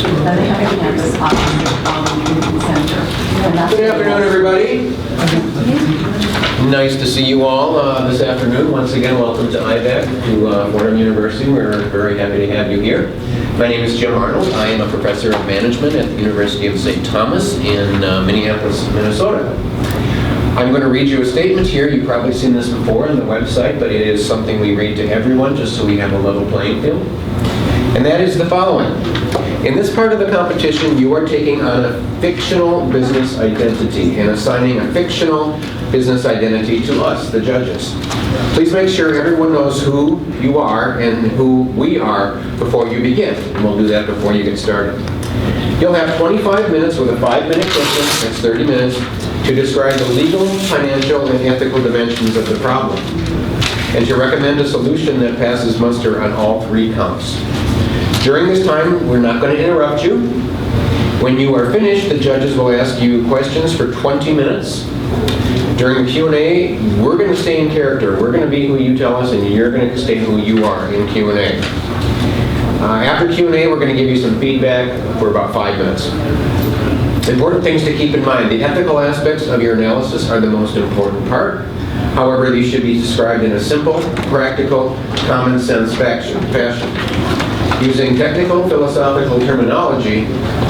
Then they have a campus opposite the community center. And that's Good afternoon, everybody. Nice to see you all this afternoon. Once again, welcome to IBECC, to Fordham University. We're very happy to have you here. My name is Jim Arnold. I am a professor of management at the University of St. Thomas in Minneapolis, Minnesota. I'm going to read you a statement here. You've probably seen this before on the website, but it is something we read to everyone just so we have a level playing field. And that is the following. In this part of the competition, you are taking on a fictional business identity and assigning a fictional business identity to us, the judges. Please make sure everyone knows who you are and who we are before you begin. And we'll do that before you get started. You'll have 25 minutes with a 5-minute question, that's 30 minutes, to describe the legal, financial, and ethical dimensions of the problem, and to recommend a solution that passes muster on all 3 counts. During this time, we're not going to interrupt you. When you are finished, the judges will ask you questions for 20 minutes. During the Q&A, we're going to stay in character. We're going to be who you tell us, and you're going to stay who you are in Q&A. After Q&A, we're going to give you some feedback for about 5 minutes. Important things to keep in mind. The ethical aspects of your analysis are the most important part. However, these should be described in a simple, practical, common sense fashion. Using technical, philosophical terminology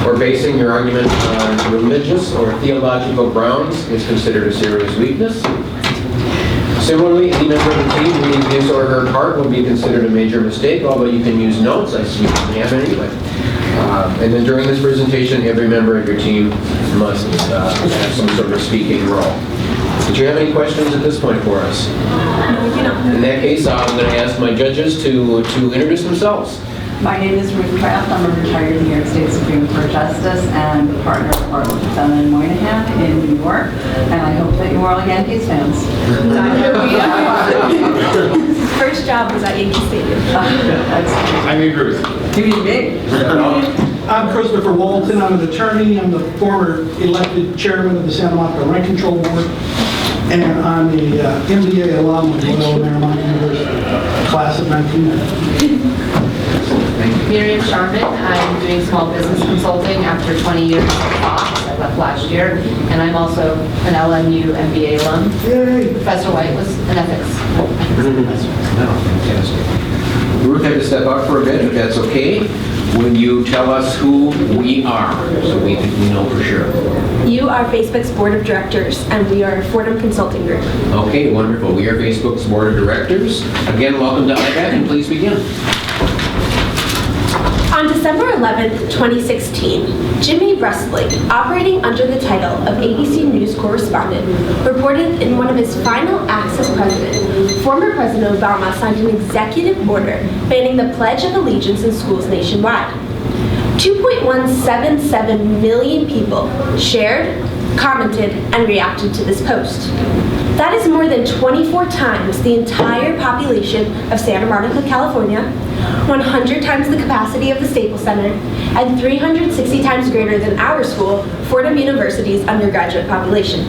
or basing your argument on religious or theological grounds is considered a serious weakness. Similarly, any member of the team reading his or her part will be considered a major mistake, although you can use notes. I see you can have any. And then during this presentation, every member of your team must have some sort of speaking role. Did you have any questions at this point for us? In that case, I'm going to ask my judges to introduce themselves. My name is Ruth Kraft. I'm a retired New York State Supreme Court Justice and a partner of Bartlett, Fenton and Moynihan in New York. And I hope that you're all Yankees fans. His first job was at Yankee Stadium. I mean Ruth. Do you mean me? I'm Christopher Walton. I'm an attorney. I'm the former elected chairman of the Santa Monica Rent Control Board. And I'm the MBA alum of Loyola Marymount University, class of 1990. Miriam Sharman. I'm doing small business consulting after 20 years at Fox. I left last year. And I'm also an LMU MBA alum. Yay! Professor White was an ethics professor. Fantastic. Ruth had to step out for a bit, if that's okay. Would you tell us who we are so we know for sure? You are Facebook's board of directors, and we are a Fordham Consulting Group. Okay, wonderful. We are Facebook's board of directors. Again, welcome to IBECC, and please begin. On December 11th, 2016, Jimmy Wrestling, operating under the title of ABC News correspondent, reported in one of his final acts as president, former President Obama signed an executive order banning the Pledge of Allegiance in schools nationwide. 2.177 million people shared, commented, and reacted to this post. That is more than 24 times the entire population of Santa Monica, California, 100 times the capacity of the Staples Center, and 360 times greater than our school, Fordham University's undergraduate population.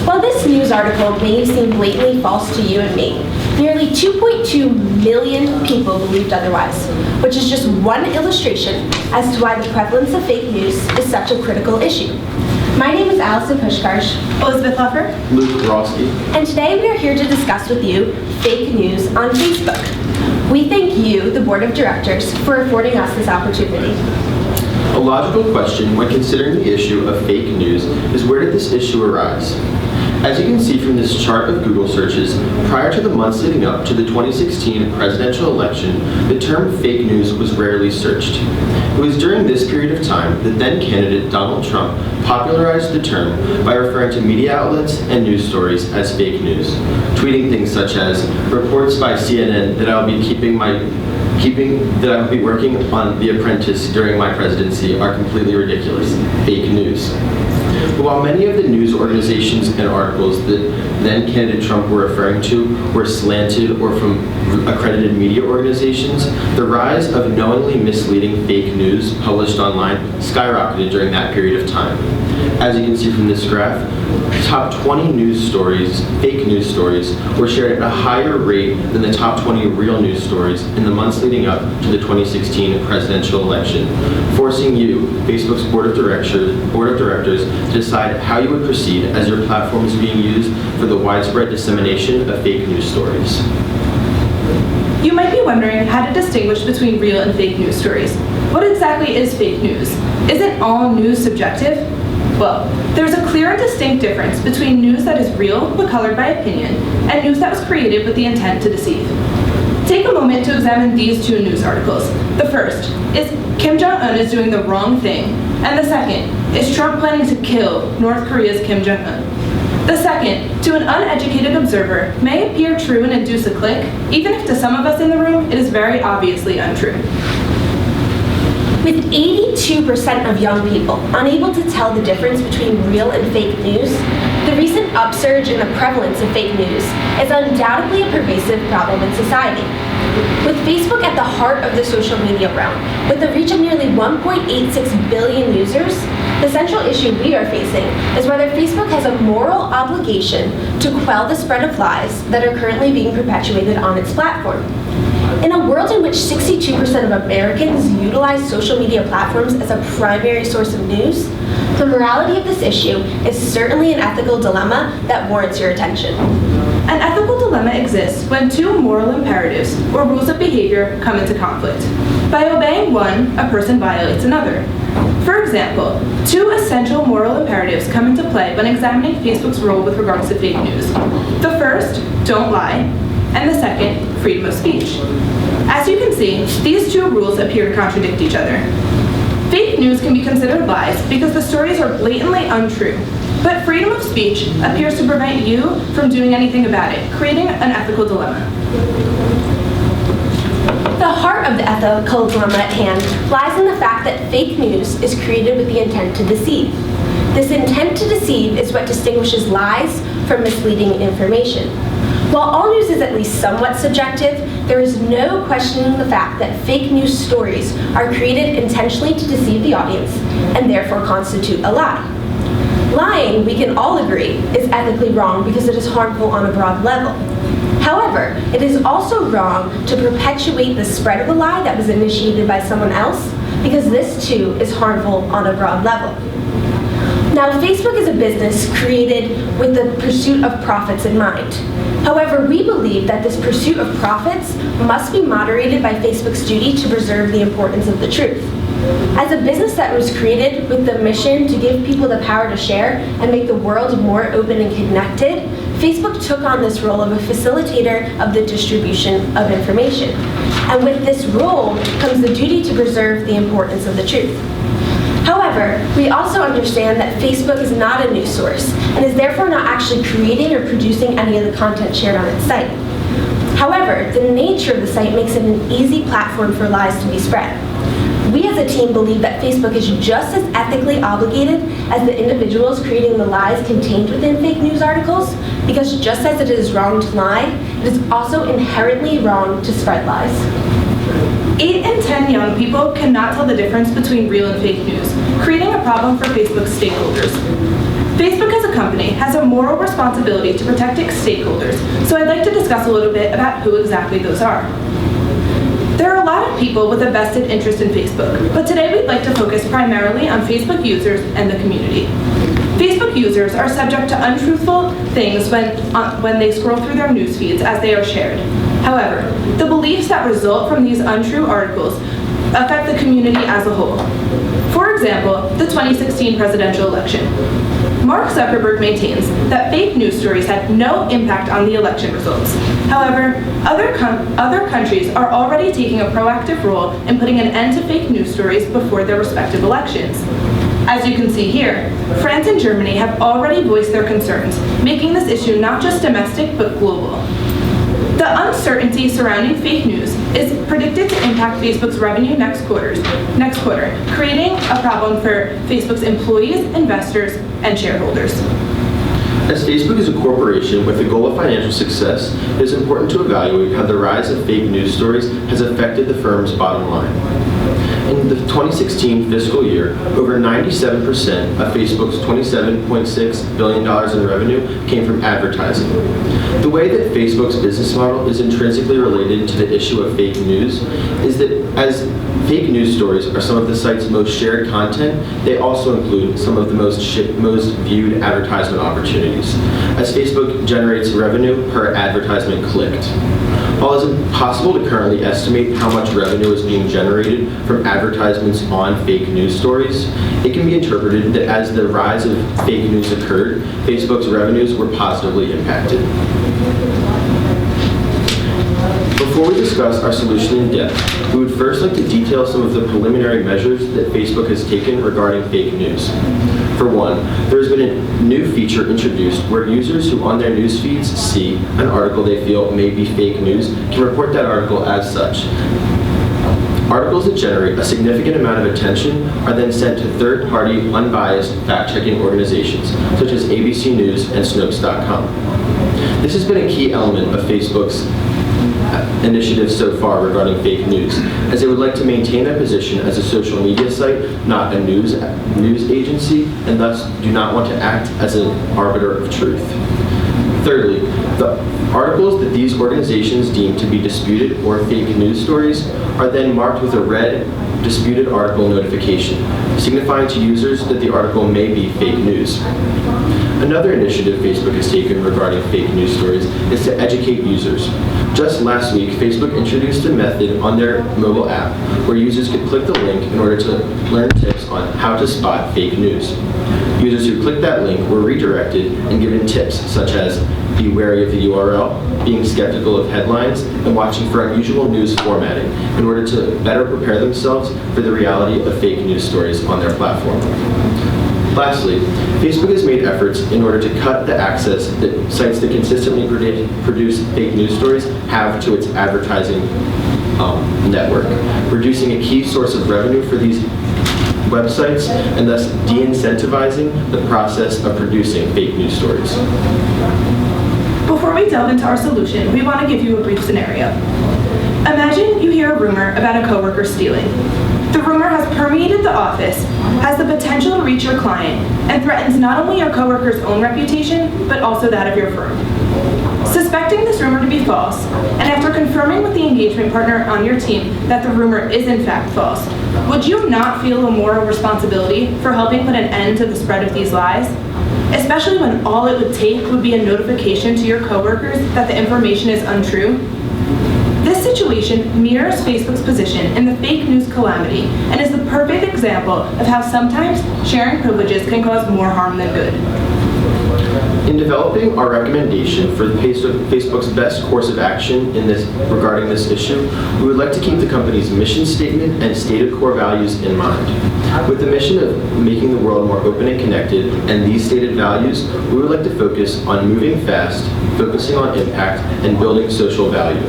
While this news article may seem blatantly false to you and me, nearly 2.2 million people believed otherwise, which is just one illustration as to why the prevalence of fake news is such a critical issue. My name is Allison Pushkarsh, Elizabeth Huffer, Luke Roski. and today we are here to discuss with you fake news on Facebook. We thank you, the board of directors, for affording us this opportunity. A logical question when considering the issue of fake news is, where did this issue arise? As you can see from this chart of Google searches, prior to the months leading up to the 2016 presidential election, the term fake news was rarely searched. It was during this period of time that then candidate Donald Trump popularized the term by referring to media outlets and news stories as fake news, tweeting things such as, "Reports by CNN that I'll be working on The Apprentice during my presidency are completely ridiculous. Fake news." But while many of the news organizations and articles that then candidate Trump were referring to were slanted or from accredited media organizations, the rise of knowingly misleading fake news published online skyrocketed during that period of time. As you can see from this graph, top 20 news stories, fake news stories, were shared at a higher rate than the top 20 real news stories in the months leading up to the 2016 presidential election, forcing you, Facebook's board of directors, to decide how you would proceed as your platform is being used for the widespread dissemination of fake news stories. You might be wondering how to distinguish between real and fake news stories. What exactly is fake news? Isn't all news subjective? Well, there's a clear and distinct difference between news that is real but colored by opinion and news that was created with the intent to deceive. Take a moment to examine these two news articles. The first is Kim Jong-un is doing the wrong thing, and the second is Trump planning to kill North Korea's Kim Jong-un. The second, to an uneducated observer, may appear true and induce a click, even if to some of us in the room it is very obviously untrue. With 82% of young people unable to tell the difference between real and fake news, the recent upsurge in the prevalence of fake news is undoubtedly a pervasive problem in society. With Facebook at the heart of the social media realm, with a reach of nearly 1.86 billion users, the central issue we are facing is whether Facebook has a moral obligation to quell the spread of lies that are currently being perpetuated on its platform. In a world in which 62% of Americans utilize social media platforms as a primary source of news, the morality of this issue is certainly an ethical dilemma that warrants your attention. An ethical dilemma exists when two moral imperatives or rules of behavior come into conflict. By obeying one, a person violates another. For example, two essential moral imperatives come into play when examining Facebook's role with regards to fake news. The first, don't lie, and the second, freedom of speech. As you can see, these two rules appear to contradict each other. Fake news can be considered lies because the stories are blatantly untrue, but freedom of speech appears to prevent you from doing anything about it, creating an ethical dilemma. The heart of the ethical dilemma at hand lies in the fact that fake news is created with the intent to deceive. This intent to deceive is what distinguishes lies from misleading information. While all news is at least somewhat subjective, there is no questioning the fact that fake news stories are created intentionally to deceive the audience and therefore constitute a lie. Lying, we can all agree, is ethically wrong because it is harmful on a broad level. However, it is also wrong to perpetuate the spread of a lie that was initiated by someone else because this too is harmful on a broad level. Now, Facebook is a business created with the pursuit of profits in mind. However, we believe that this pursuit of profits must be moderated by Facebook's duty to preserve the importance of the truth. As a business that was created with the mission to give people the power to share and make the world more open and connected, Facebook took on this role of a facilitator of the distribution of information. And with this role comes the duty to preserve the importance of the truth. However, we also understand that Facebook is not a news source and is therefore not actually creating or producing any of the content shared on its site. However, the nature of the site makes it an easy platform for lies to be spread. We as a team believe that Facebook is just as ethically obligated as the individuals creating the lies contained within fake news articles, because just as it is wrong to lie, it is also inherently wrong to spread lies. 8 in 10 young people cannot tell the difference between real and fake news, creating a problem for Facebook's stakeholders. Facebook as a company has a moral responsibility to protect its stakeholders, so I'd like to discuss a little bit about who exactly those are. There are a lot of people with a vested interest in Facebook, but today we'd like to focus primarily on Facebook users and the community. Facebook users are subject to untruthful things when they scroll through their news feeds as they are shared. However, the beliefs that result from these untrue articles affect the community as a whole. For example, the 2016 presidential election. Mark Zuckerberg maintains that fake news stories had no impact on the election results. However, other countries are already taking a proactive role in putting an end to fake news stories before their respective elections. As you can see here, France and Germany have already voiced their concerns, making this issue not just domestic but global. The uncertainty surrounding fake news is predicted to impact Facebook's revenue next quarter, creating a problem for Facebook's employees, investors, and shareholders. As Facebook is a corporation with the goal of financial success, it is important to evaluate how the rise of fake news stories has affected the firm's bottom line. In the 2016 fiscal year, over 97% of Facebook's $27.6 billion in revenue came from advertising. The way that Facebook's business model is intrinsically related to the issue of fake news is that as fake news stories are some of the site's most shared content, they also include some of the most viewed advertisement opportunities, as Facebook generates revenue per advertisement clicked. While it's impossible to currently estimate how much revenue is being generated from advertisements on fake news stories, it can be interpreted that as the rise of fake news occurred, Facebook's revenues were positively impacted. Before we discuss our solution in depth, we would first like to detail some of the preliminary measures that Facebook has taken regarding fake news. For one, there has been a new feature introduced where users who on their news feeds see an article they feel may be fake news can report that article as such. Articles that generate a significant amount of attention are then sent to third-party, unbiased, fact-checking organizations, such as ABC News and Snopes.com. This has been a key element of Facebook's initiatives so far regarding fake news, as they would like to maintain their position as a social media site, not a news agency, and thus do not want to act as an arbiter of truth. Thirdly, the articles that these organizations deem to be disputed or fake news stories are then marked with a red disputed article notification, signifying to users that the article may be fake news. Another initiative Facebook has taken regarding fake news stories is to educate users. Just last week, Facebook introduced a method on their mobile app where users could click the link in order to learn tips on how to spot fake news. Users who clicked that link were redirected and given tips such as be wary of the URL, being skeptical of headlines, and watching for unusual news formatting in order to better prepare themselves for the reality of fake news stories on their platform. Lastly, Facebook has made efforts in order to cut the access that sites that consistently produce fake news stories have to its advertising network, reducing a key source of revenue for these websites and thus de-incentivizing the process of producing fake news stories. Before we delve into our solution, we want to give you a brief scenario. Imagine you hear a rumor about a coworker stealing. The rumor has permeated the office, has the potential to reach your client, and threatens not only your coworker's own reputation, but also that of your firm. Suspecting this rumor to be false, and after confirming with the engagement partner on your team that the rumor is in fact false, would you not feel a moral responsibility for helping put an end to the spread of these lies? Especially when all it would take would be a notification to your coworkers that the information is untrue? This situation mirrors Facebook's position in the fake news calamity and is the perfect example of how sometimes sharing privileges can cause more harm than good. In developing our recommendation for Facebook's best course of action regarding this issue, we would like to keep the company's mission statement and stated core values in mind. With the mission of making the world more open and connected and these stated values, we would like to focus on moving fast, focusing on impact, and building social value.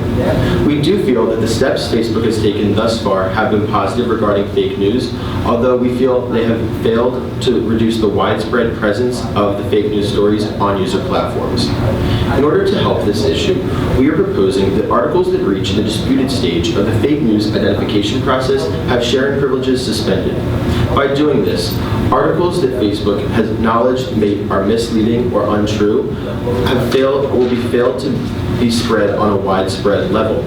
We do feel that the steps Facebook has taken thus far have been positive regarding fake news, although we feel they have failed to reduce the widespread presence of the fake news stories on user platforms. In order to help this issue, we are proposing that articles that reach the disputed stage of the fake news identification process have sharing privileges suspended. By doing this, articles that Facebook has acknowledged are misleading or untrue will be failed to be spread on a widespread level.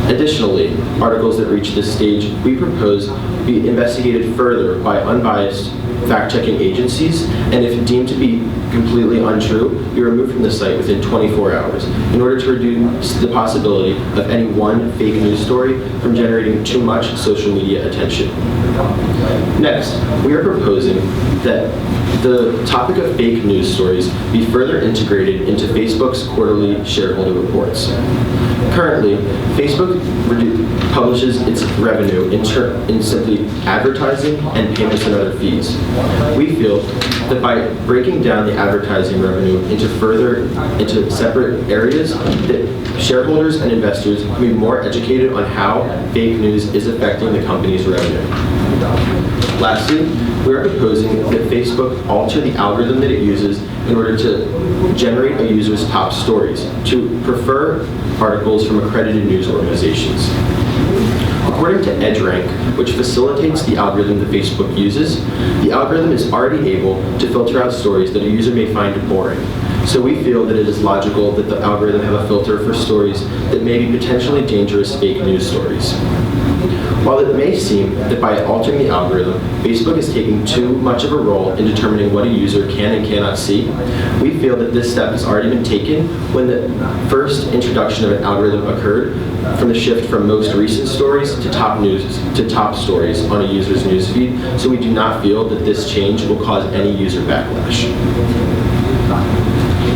Additionally, articles that reach this stage we propose be investigated further by unbiased fact-checking agencies, and if deemed to be completely untrue, be removed from the site within 24 hours in order to reduce the possibility of any one fake news story from generating too much social media attention. Next, we are proposing that the topic of fake news stories be further integrated into Facebook's quarterly shareholder reports. Currently, Facebook publishes its revenue in simply advertising and payments and other fees. We feel that by breaking down the advertising revenue into separate areas, that shareholders and investors can be more educated on how fake news is affecting the company's revenue. Lastly, we are proposing that Facebook alter the algorithm that it uses in order to generate a user's top stories to prefer articles from accredited news organizations. According to EdgeRank, which facilitates the algorithm that Facebook uses, the algorithm is already able to filter out stories that a user may find boring. So we feel that it is logical that the algorithm have a filter for stories that may be potentially dangerous fake news stories. While it may seem that by altering the algorithm, Facebook is taking too much of a role in determining what a user can and cannot see, we feel that this step has already been taken when the first introduction of an algorithm occurred from the shift from most recent stories to top stories on a user's newsfeed, so we do not feel that this change will cause any user backlash.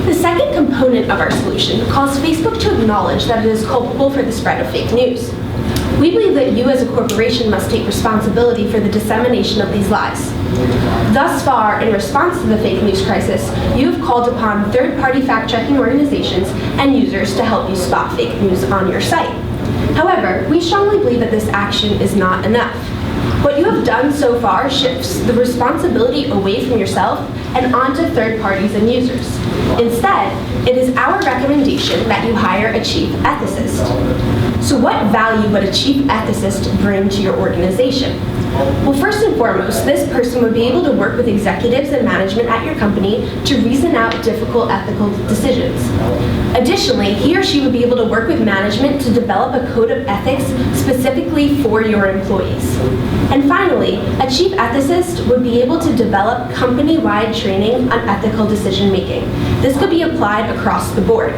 The second component of our solution calls Facebook to acknowledge that it is culpable for the spread of fake news. We believe that you as a corporation must take responsibility for the dissemination of these lies. Thus far, in response to the fake news crisis, you have called upon third-party fact-checking organizations and users to help you spot fake news on your site. However, we strongly believe that this action is not enough. What you have done so far shifts the responsibility away from yourself and onto third parties and users. Instead, it is our recommendation that you hire a chief ethicist. So what value would a chief ethicist bring to your organization? Well, first and foremost, this person would be able to work with executives and management at your company to reason out difficult ethical decisions. Additionally, he or she would be able to work with management to develop a code of ethics specifically for your employees. And finally, a chief ethicist would be able to develop company-wide training on ethical decision-making. This could be applied across the board.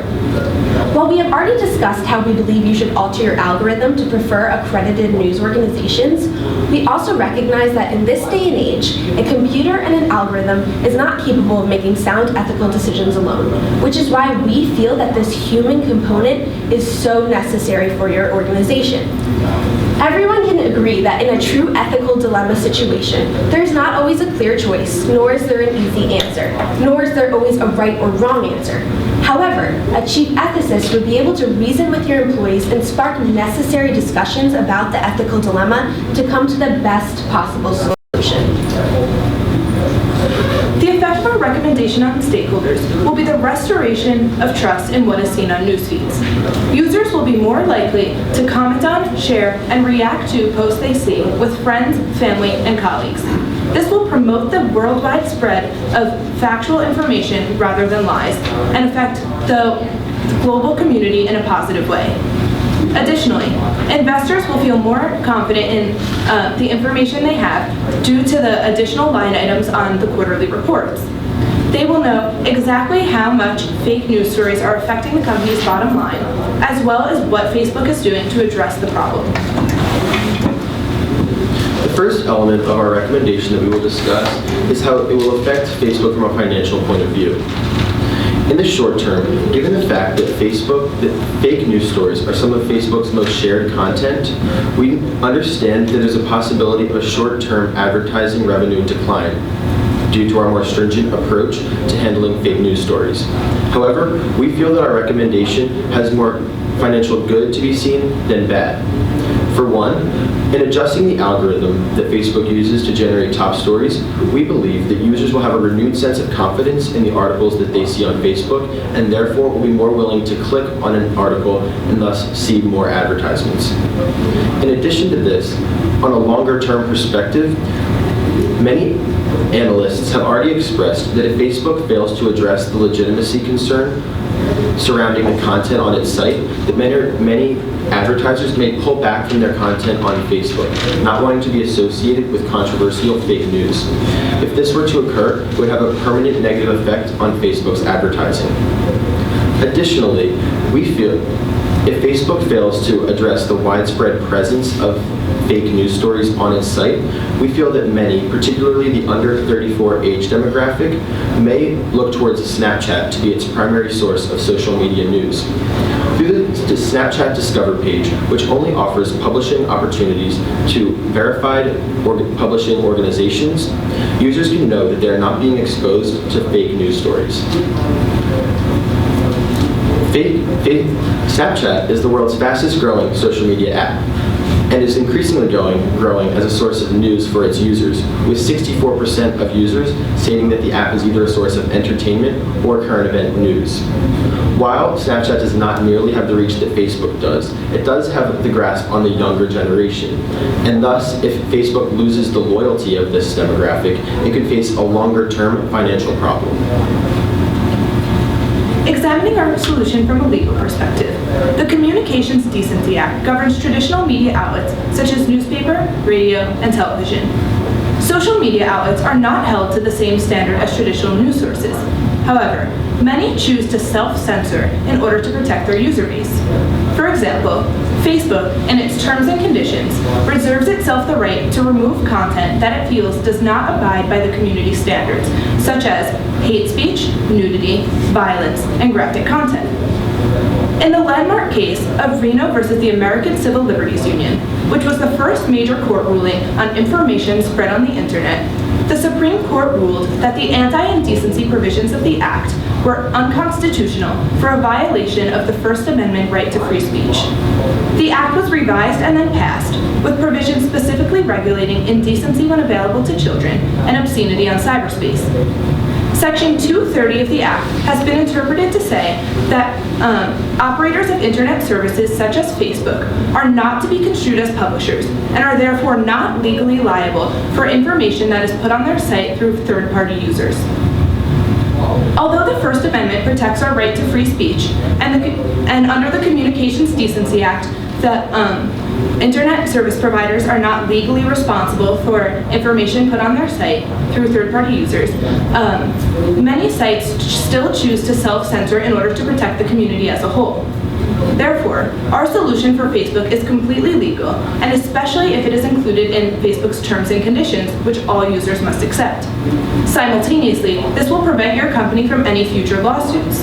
While we have already discussed how we believe you should alter your algorithm to prefer accredited news organizations, we also recognize that in this day and age, a computer and an algorithm is not capable of making sound ethical decisions alone, which is why we feel that this human component is so necessary for your organization. Everyone can agree that in a true ethical dilemma situation, there is not always a clear choice, nor is there an easy answer, nor is there always a right or wrong answer. However, a chief ethicist would be able to reason with your employees and spark necessary discussions about the ethical dilemma to come to the best possible solution. The effect of our recommendation on stakeholders will be the restoration of trust in what is seen on news feeds. Users will be more likely to comment on, share, and react to posts they see with friends, family, and colleagues. This will promote the worldwide spread of factual information rather than lies and affect the global community in a positive way. Additionally, investors will feel more confident in the information they have due to the additional line items on the quarterly reports. They will know exactly how much fake news stories are affecting the company's bottom line, as well as what Facebook is doing to address the problem. The first element of our recommendation that we will discuss is how it will affect Facebook from a financial point of view. In the short term, given the fact that fake news stories are some of Facebook's most shared content, we understand that there's a possibility of a short-term advertising revenue decline due to our more stringent approach to handling fake news stories. However, we feel that our recommendation has more financial good to be seen than bad. For one, in adjusting the algorithm that Facebook uses to generate top stories, we believe that users will have a renewed sense of confidence in the articles that they see on Facebook, and therefore will be more willing to click on an article and thus see more advertisements. In addition to this, on a longer-term perspective, many analysts have already expressed that if Facebook fails to address the legitimacy concern surrounding the content on its site, that many advertisers may pull back from their content on Facebook, not wanting to be associated with controversial fake news. If this were to occur, it would have a permanent negative effect on Facebook's advertising. Additionally, we feel if Facebook fails to address the widespread presence of fake news stories on its site, we feel that many, particularly the under 34 age demographic, may look towards Snapchat to be its primary source of social media news. Through the Snapchat Discover page, which only offers publishing opportunities to verified publishing organizations, users can know that they are not being exposed to fake news stories. Snapchat is the world's fastest growing social media app. and is increasingly growing as a source of news for its users, with 64% of users stating that the app is either a source of entertainment or current event news. While Snapchat does not nearly have the reach that Facebook does, it does have the grasp on the younger generation. And thus, if Facebook loses the loyalty of this demographic, it could face a longer-term financial problem. Examining our solution from a legal perspective, the Communications Decency Act governs traditional media outlets such as newspaper, radio, and television. Social media outlets are not held to the same standard as traditional news sources. However, many choose to self-censor in order to protect their user base. For example, Facebook, in its terms and conditions, reserves itself the right to remove content that it feels does not abide by the community standards, such as hate speech, nudity, violence, and graphic content. In the landmark case of Reno versus the American Civil Liberties Union, which was the first major court ruling on information spread on the internet, the Supreme Court ruled that the anti-indecency provisions of the Act were unconstitutional for a violation of the First Amendment right to free speech. The Act was revised and then passed, with provisions specifically regulating indecency when available to children and obscenity on cyberspace. Section 230 of the Act has been interpreted to say that operators of internet services such as Facebook are not to be construed as publishers and are therefore not legally liable for information that is put on their site through third-party users. Although the First Amendment protects our right to free speech, and under the Communications Decency Act, the internet service providers are not legally responsible for information put on their site through third-party users, many sites still choose to self-censor in order to protect the community as a whole. Therefore, our solution for Facebook is completely legal, and especially if it is included in Facebook's terms and conditions, which all users must accept. Simultaneously, this will prevent your company from any future lawsuits.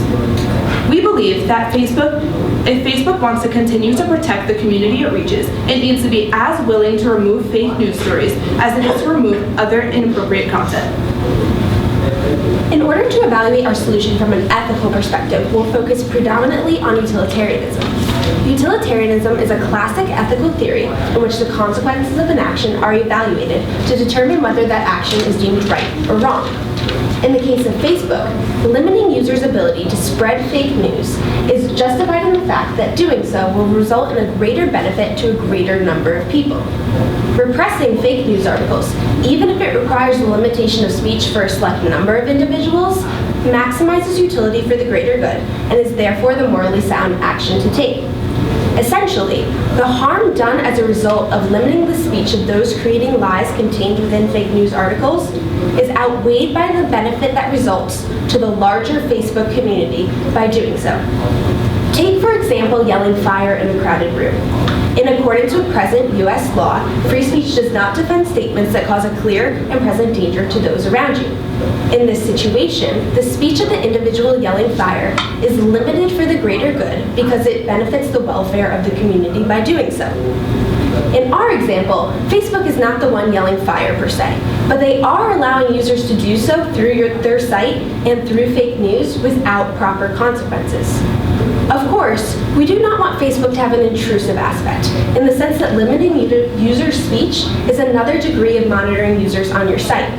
We believe that if Facebook wants to continue to protect the community it reaches, it needs to be as willing to remove fake news stories as it is to remove other inappropriate content. In order to evaluate our solution from an ethical perspective, we'll focus predominantly on utilitarianism. Utilitarianism is a classic ethical theory in which the consequences of an action are evaluated to determine whether that action is deemed right or wrong. In the case of Facebook, limiting users' ability to spread fake news is justified in the fact that doing so will result in a greater benefit to a greater number of people. Repressing fake news articles, even if it requires the limitation of speech for a select number of individuals, maximizes utility for the greater good and is therefore the morally sound action to take. Essentially, the harm done as a result of limiting the speech of those creating lies contained within fake news articles is outweighed by the benefit that results to the larger Facebook community by doing so. Take, for example, yelling fire in a crowded room. In accordance with present U.S. law, free speech does not defend statements that cause a clear and present danger to those around you. In this situation, the speech of the individual yelling fire is limited for the greater good because it benefits the welfare of the community by doing so. In our example, Facebook is not the one yelling fire per se, but they are allowing users to do so through their site and through fake news without proper consequences. Of course, we do not want Facebook to have an intrusive aspect, in the sense that limiting user speech is another degree of monitoring users on your site.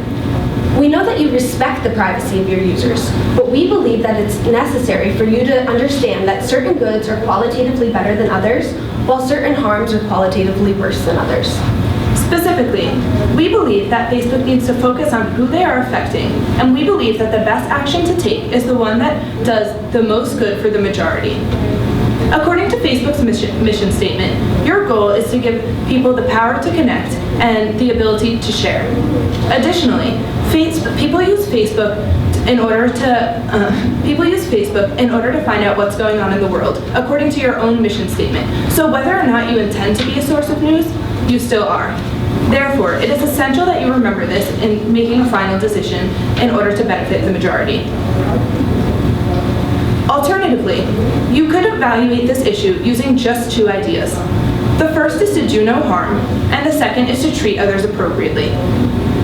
We know that you respect the privacy of your users, but we believe that it's necessary for you to understand that certain goods are qualitatively better than others, while certain harms are qualitatively worse than others. Specifically, we believe that Facebook needs to focus on who they are affecting, and we believe that the best action to take is the one that does the most good for the majority. According to Facebook's mission statement, your goal is to give people the power to connect and the ability to share. Additionally, people use Facebook in order to find out what's going on in the world, according to your own mission statement. So whether or not you intend to be a source of news, you still are. Therefore, it is essential that you remember this in making a final decision in order to benefit the majority. Alternatively, you could evaluate this issue using just two ideas. The first is to do no harm, and the second is to treat others appropriately.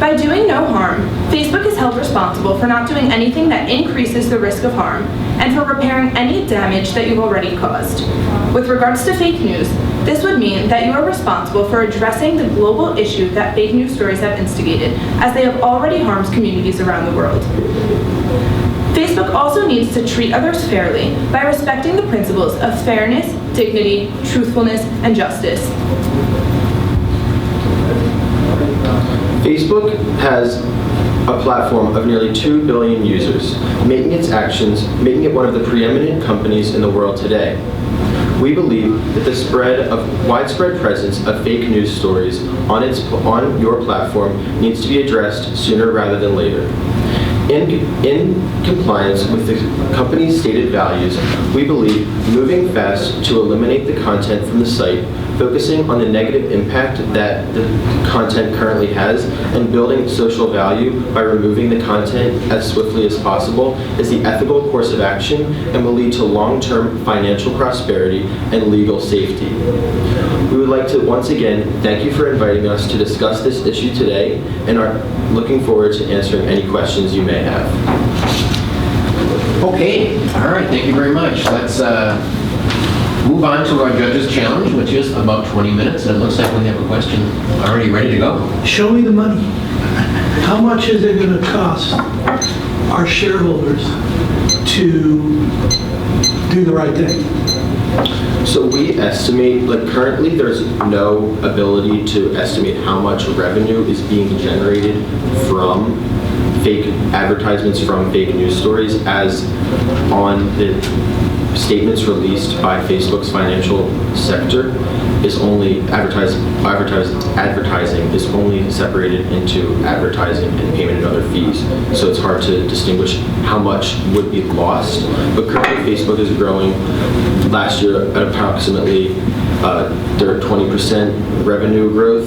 By doing no harm, Facebook is held responsible for not doing anything that increases the risk of harm and for repairing any damage that you've already caused. With regards to fake news, this would mean that you are responsible for addressing the global issue that fake news stories have instigated, as they have already harmed communities around the world. Facebook also needs to treat others fairly by respecting the principles of fairness, dignity, truthfulness, and justice. Facebook has a platform of nearly 2 billion users, making it one of the preeminent companies in the world today. We believe that the widespread presence of fake news stories on your platform needs to be addressed sooner rather than later. In compliance with the company's stated values, we believe moving fast to eliminate the content from the site, focusing on the negative impact that the content currently has, and building social value by removing the content as swiftly as possible is the ethical course of action and will lead to long-term financial prosperity and legal safety. We would like to once again thank you for inviting us to discuss this issue today and are looking forward to answering any questions you may have. Okay, all right, thank you very much. Let's move on to our judge's challenge, which is about 20 minutes, and it looks like we have a question already ready to go. Show me the money. How much is it going to cost our shareholders to do the right thing? So we estimate, currently there's no ability to estimate how much revenue is being generated from fake advertisements, from fake news stories, as on the statements released by Facebook's financial sector is only advertising is only separated into advertising and payment and other fees. So it's hard to distinguish how much would be lost. But currently Facebook is growing last year at approximately 20% revenue growth,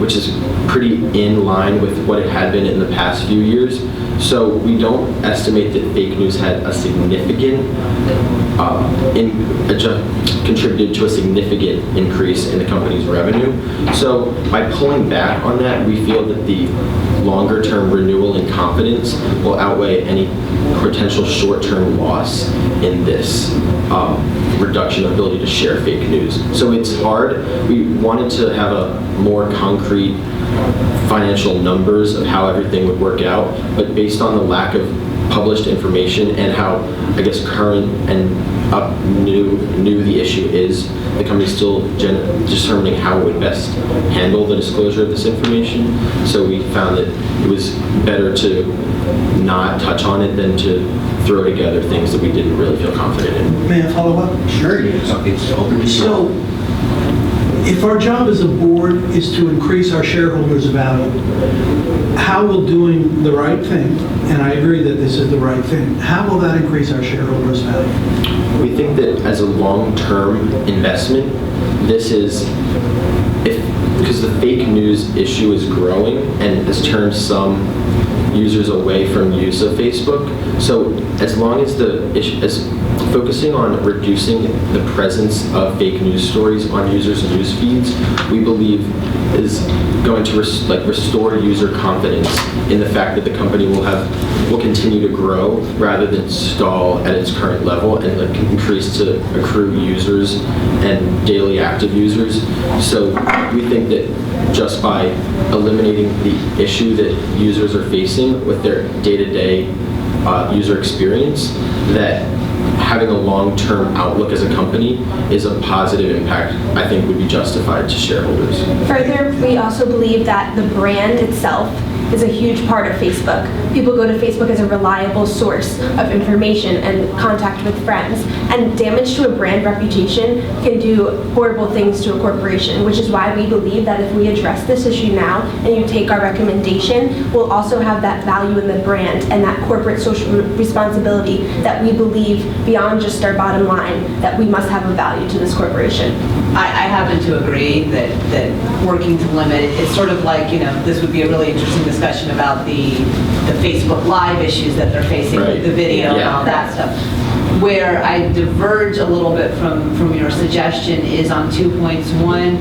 which is pretty in line with what it had been in the past few years. So we don't estimate that fake news had a significant contributed to a significant increase in the company's revenue. So by pulling back on that, we feel that the longer-term renewal and confidence will outweigh any potential short-term loss in this reduction of ability to share fake news. So it's hard. We wanted to have a more concrete financial numbers of how everything would work out, but based on the lack of published information and how, I guess, current and new the issue is, the company's still determining how it would best handle the disclosure of this information. So we found that it was better to not touch on it than to throw together things that we didn't really feel confident in. May I follow up? Sure, it's open to you. So, if our job as a board is to increase our shareholders' value, how will doing the right thing, and I agree that this is the right thing, how will that increase our shareholders' value? We think that as a long-term investment, this is, because the fake news issue is growing and has turned some users away from use of Facebook. So as long as focusing on reducing the presence of fake news stories on users' news feeds, we believe is going to restore user confidence in the fact that the company will continue to grow rather than stall at its current level and increase to accrue users and daily active users. So we think that just by eliminating the issue that users are facing with their day-to-day user experience, that having a long-term outlook as a company is a positive impact, I think would be justified to shareholders. Further, we also believe that the brand itself is a huge part of Facebook. People go to Facebook as a reliable source of information and contact with friends, and damage to a brand reputation can do horrible things to a corporation, which is why we believe that if we address this issue now and you take our recommendation, we'll also have that value in the brand and that corporate social responsibility that we believe beyond just our bottom line, that we must have a value to this corporation. I happen to agree that working to limit, it's sort of like, this would be a really interesting discussion about the Facebook Live issues that they're facing with the video and all that stuff. Where I diverge a little bit from your suggestion is on 2 points. One,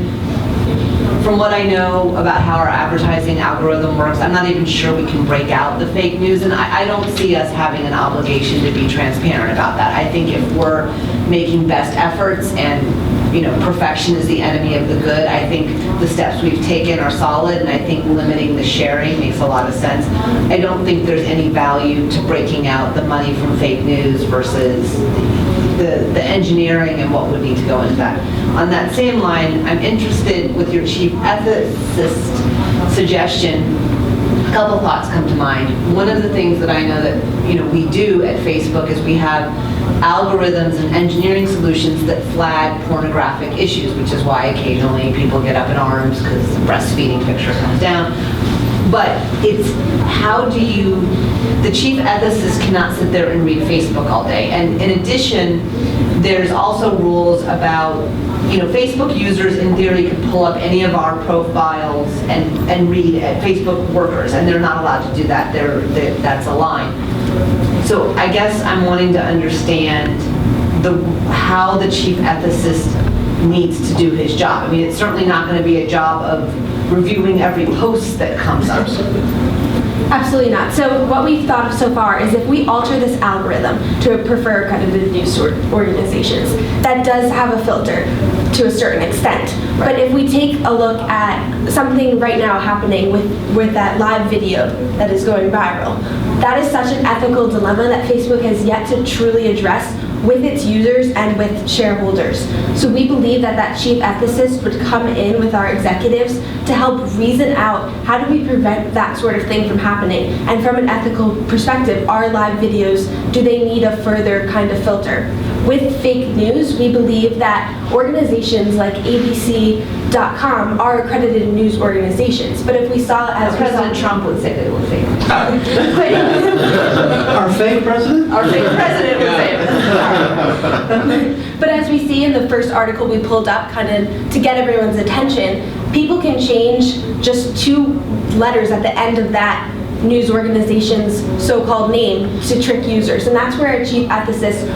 from what I know about how our advertising algorithm works, I'm not even sure we can break out the fake news, and I don't see us having an obligation to be transparent about that. I think if we're making best efforts and perfection is the enemy of the good, I think the steps we've taken are solid, and I think limiting the sharing makes a lot of sense. I don't think there's any value to breaking out the money from fake news versus the engineering and what would need to go into that. On that same line, I'm interested with your chief ethicist suggestion. A couple thoughts come to mind. One of the things that I know that we do at Facebook is we have algorithms and engineering solutions that flag pornographic issues, which is why occasionally people get up in arms because the breastfeeding picture comes down. But it's how do you, the chief ethicist cannot sit there and read Facebook all day. And in addition, there's also rules about, Facebook users in theory can pull up any of our profiles and read at Facebook workers, and they're not allowed to do that. That's a line. So I guess I'm wanting to understand how the chief ethicist needs to do his job. I mean, it's certainly not going to be a job of reviewing every post that comes up. Absolutely not. So what we've thought of so far is if we alter this algorithm to prefer accredited news organizations, that does have a filter to a certain extent. Right. But if we take a look at something right now happening with that live video that is going viral, that is such an ethical dilemma that Facebook has yet to truly address with its users and with shareholders. So we believe that chief ethicist would come in with our executives to help reason out how do we prevent that sort of thing from happening. And from an ethical perspective, our live videos, do they need a further kind of filter? With fake news, we believe that organizations like IBECC.com are accredited news organizations. But if we saw, as President Trump would say they were fake. Our fake president? Our fake president would say it. But as we see in the first article we pulled up, kind of to get everyone's attention, people can change just 2 letters at the end of that news organization's so-called name to trick users. And that's where a chief ethicist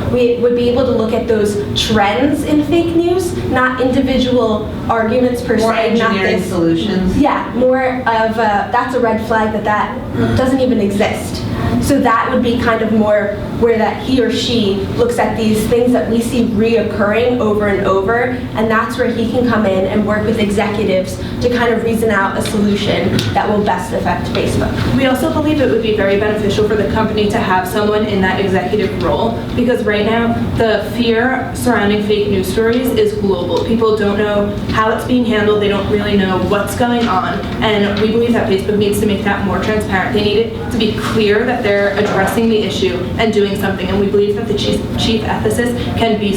would be able to look at those trends in fake news, not individual arguments per se. More engineering solutions. Yeah, more of that's a red flag that doesn't even exist. So that would be kind of more where that he or she looks at these things that we see reoccurring over and over, and that's where he can come in and work with executives to kind of reason out a solution that will best affect Facebook. We also believe it would be very beneficial for the company to have someone in that executive role, because right now the fear surrounding fake news stories is global. People don't know how it's being handled, they don't really know what's going on, and we believe that Facebook needs to make that more transparent. They need it to be clear that they're addressing the issue and doing something, and we believe that the chief ethicist can be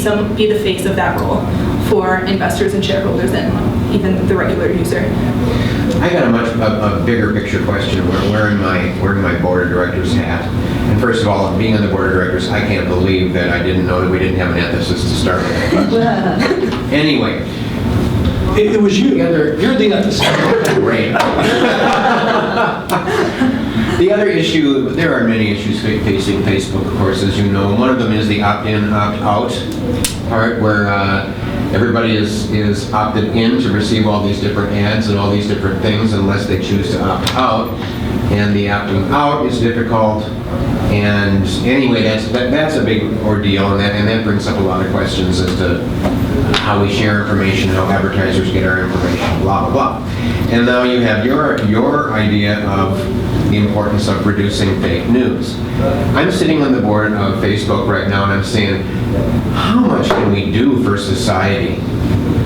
the face of that role for investors and shareholders and even the regular user. I got a bigger picture question. Wearing my board of directors hat. And first of all, being on the board of directors, I can't believe that I didn't know that we didn't have an ethicist to start with. Anyway. It was you. You're the ethicist. Great. The other issue, there are many issues facing Facebook, of course, as you know. One of them is the opt-in, opt-out part, where everybody is opted in to receive all these different ads and all these different things unless they choose to opt out. And the opting out is difficult. And anyway, that's a big ordeal, and that brings up a lot of questions as to how we share information, how advertisers get our information, blah, blah, blah. And now you have your idea of the importance of reducing fake news. I'm sitting on the board of Facebook right now, and I'm saying, how much can we do for society?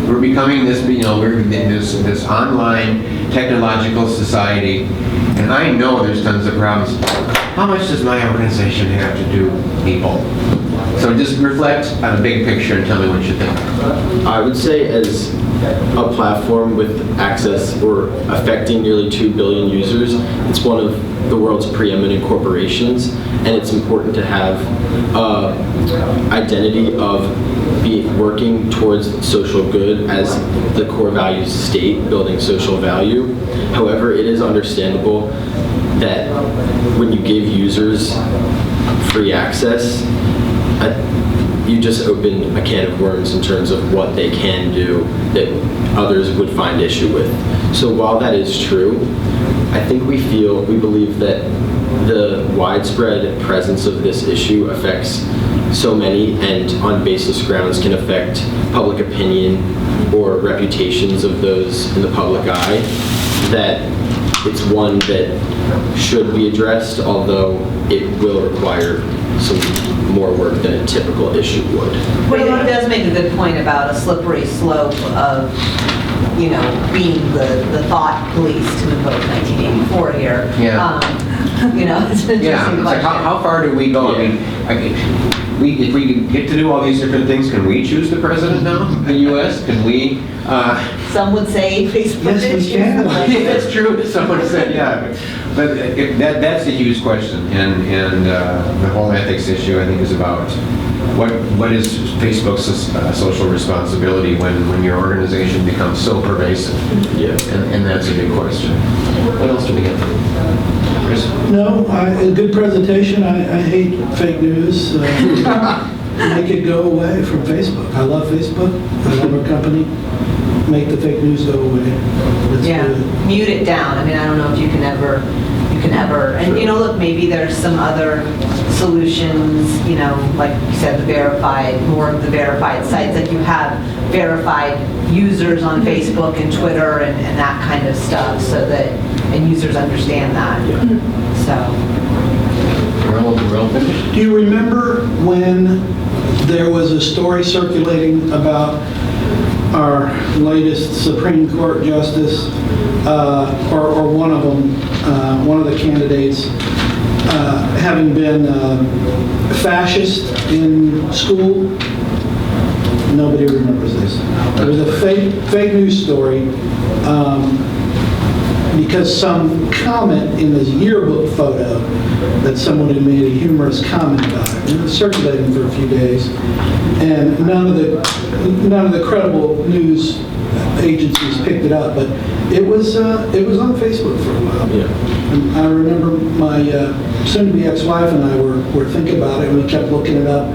We're becoming this, we're this online technological society, and I know there's tons of problems. How much does my organization have to do, people? So just reflect on a big picture and tell me what you think. I would say as a platform with access or affecting nearly 2 billion users, it's one of the world's preeminent corporations, and it's important to have identity of working towards social good as the core values state, building social value. However, it is understandable that when you give users free access, you just opened a can of worms in terms of what they can do that others would find issue with. So while that is true, I think we believe that the widespread presence of this issue affects so many and on baseless grounds can affect public opinion or reputations of those in the public eye, that it's one that should be addressed, although it will require some more work than a typical issue would. But it does make a good point about a slippery slope of, being the thought police to invoke 1984 here. Yeah. It's an Yeah, interesting it's like question. how far do we go? Yeah. If we get to do all these different things, can we choose the president now in the U.S.? Can we? Some would say Facebook Yes, we issues. can. That's true. Someone said, yeah. But that's a huge question, and the whole ethics issue, I think, is about what is Facebook's social responsibility when your organization becomes so pervasive? Yeah. And that's a big question. What else do we have? Chris? No, a good presentation. I hate fake news. Make it go away from Facebook. I love Facebook. I love our company. Make the fake news go away. Let's do Yeah, it. mute it down. I don't know if you can ever, and look, maybe there's some other solutions, like you said, more of the verified sites, like you have verified users on Facebook and Twitter and that kind of stuff, and users understand that. So. We're all finished. Do you remember when there was a story circulating about our latest Supreme Court justice, or one of them, one of the candidates, having been fascist in school? Nobody remembers this. It was a fake news story because some comment in his yearbook photo that someone had made a humorous comment about it. It was circulating for a few days, and none of the credible news agencies picked it up, but it was on Facebook for a while. Yeah. And I remember my soon-to-be ex-wife and I were thinking about it, and we kept looking it up,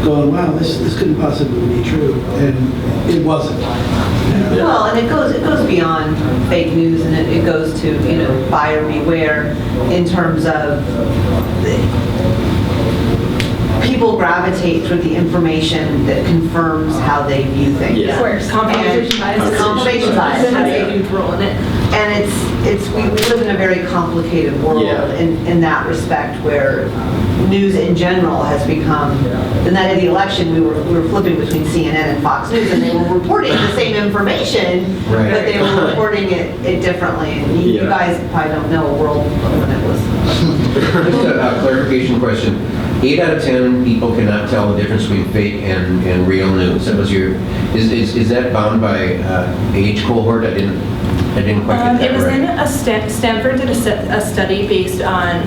going, wow, this couldn't possibly be true, and it wasn't. Well, and it goes beyond fake news, and it goes to buyer beware in terms of people gravitate toward the information that confirms how they view things. Yeah. Of course, confirmation bias. Confirmation bias. Has a huge role in it. And we live in a very complicated world Yeah. in that respect, where news in general has become, the night of the election, we were flipping between CNN and Fox News, and they were reporting the same information, Right. but they were reporting it differently. And you Yeah. guys probably don't know a world when it was. Just a clarification question. 8 out of 10 people cannot tell the difference between fake and real news. That was is that bound by age cohort? I didn't quite get that It was right. in Stanford did a study based on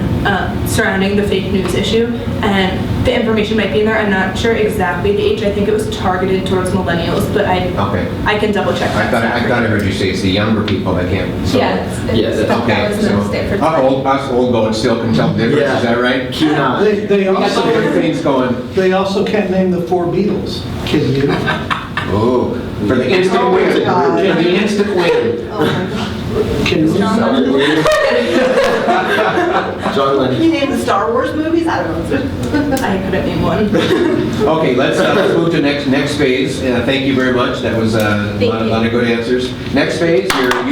surrounding the fake news issue, and the information might be in there. I'm not sure exactly the age. I think it was targeted towards millennials, but Okay. I can double check. I thought I heard you say it's the younger people that can't. So, Yeah, Yeah, that's okay. that was in the Stanford So study. us old boats still can tell the difference. Yeah. Is that right? Key not. They We got some also good things going. they also can't name the 4 Beatles. Kidding you? Oh, for the instant Oh, win. God. For the instant win. Kidding you? John Can Lennon. you name the Star Wars movies? I don't know. I couldn't name one. Okay, let's move to next phase. Thank you very much. That was a lot of good answers. Next phase, you are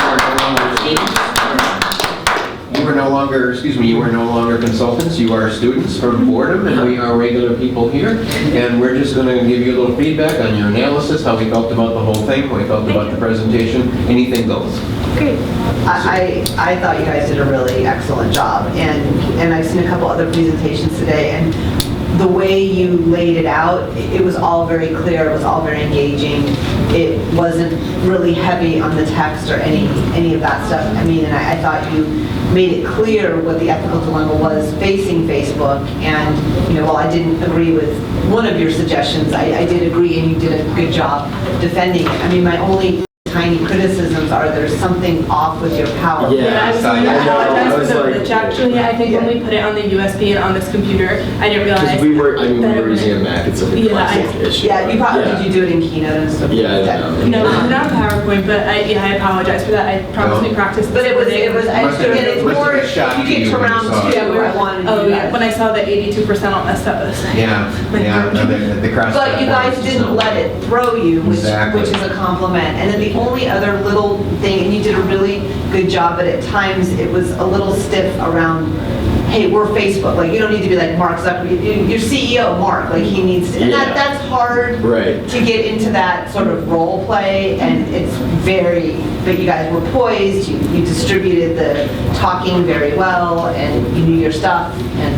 no longer students. You are no longer consultants. You are students from Boredom, and we are regular people here. And we're just going to give you a little feedback on your analysis, how we felt about the whole thing, how we felt about the presentation. Anything goes. Great. I thought you guys did a really excellent job, and I've seen a couple other presentations today, and the way you laid it out, it was all very clear, it was all very engaging. It wasn't really heavy on the text or any of that stuff. And I thought you made it clear what the ethical dilemma was facing Facebook, and while I didn't agree with one of your suggestions, I did agree, and you did a good job defending it. My only tiny criticisms are there's something off with your PowerPoint. Yeah, I know. I was like, which actually I think when we put it on the USB and on this computer, I didn't realize. Because we were that it was- using a Mac, it's a Yeah, classic issue. Yeah, you probably, Yeah. did you do it in Keynote and stuff? Yeah, I don't know. No, not PowerPoint, but I apologize for that. I promised we practiced this But it was, morning. Must have- again, it's must have more, been if shock you to you get to when you round saw it. two, Yeah, I wanted to Oh, do yeah, that. when I saw that 82% all messed up, I was like. Yeah, no, the cross. But you guys didn't let it throw you, Exactly. which is a compliment. And then the only other little thing, and you did a really good job, but at times it was a little stiff around, hey, we're Facebook. Like, you don't need to be like Mark Zuckerberg. Your CEO, Mark, like he needs to, and Yeah. that's hard Right. to get into that sort of role play. And it's very, but you guys were poised, you distributed the talking very well, and you knew your stuff. And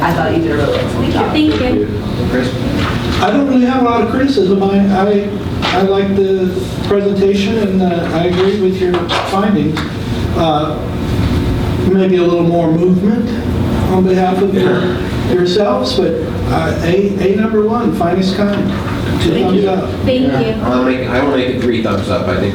I thought you did a really excellent job. Thank you. Chris? I don't really have a lot of criticism. I like the presentation, and I agree with your findings. Maybe a little more movement on behalf of yourselves, but A number one, finest kind. Two thumbs up. Thank you. I will make it 3 thumbs up. I think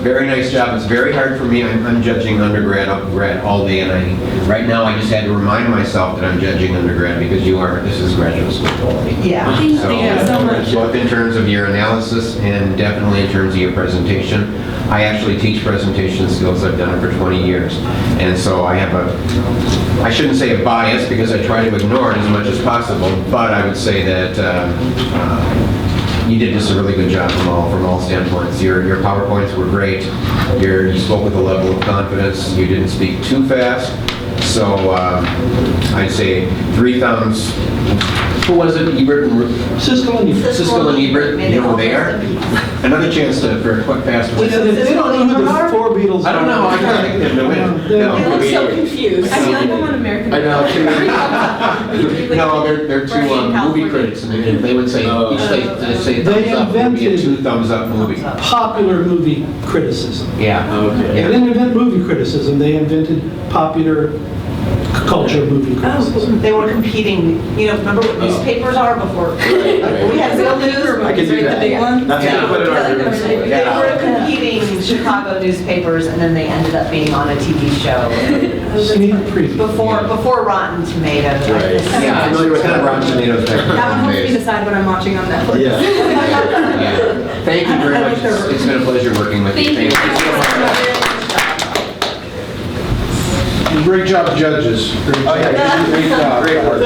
very nice job. It's very hard for me. I'm judging undergrad, upgrad all day, and right now I just had to remind myself that I'm judging undergrad because this is graduate school quality. Yeah. Thank you so much. Both in terms of your analysis and definitely in terms of your presentation. I actually teach presentation skills. I've done it for 20 years. And so I have I shouldn't say a bias because I try to ignore it as much as possible, but I would say that you did just a really good job from all standpoints. Your PowerPoints were great. You spoke with a level of confidence. You didn't speak too fast. So I'd say 3 thumbs. Who was it? Ebert and Siskel and Ebert. Siskel and Ebert, you know, there. Another chance for a quick fast one. If they don't know who the four Beatles are. I don't know. I can't think of them to win. They No, don't. I'm so confused. I feel like I'm on American. I know. No, they're 2 movie critics, and they would say, each say They thumbs up, would be a invented- 2 thumbs up movie. Popular movie criticism. Yeah. Okay. They Yeah. didn't invent movie criticism, they invented popular culture movie criticism. They were competing, remember what newspapers are before? right. We had real news. I could do that. That's Yeah. what I put in our group. They were competing Chicago newspapers, and then they ended up being on a TV show Sneak preview. before Rotten Tomatoes. Right. Yeah, I'm familiar with kind of Rotten Tomatoes back in That one helps me the days. decide what I'm watching on Netflix. Yeah. Yeah. Thank you very much. It's been a pleasure working with you. Thank you. so much. Great job, judges. Great job. Oh, yeah. Great job. Great work.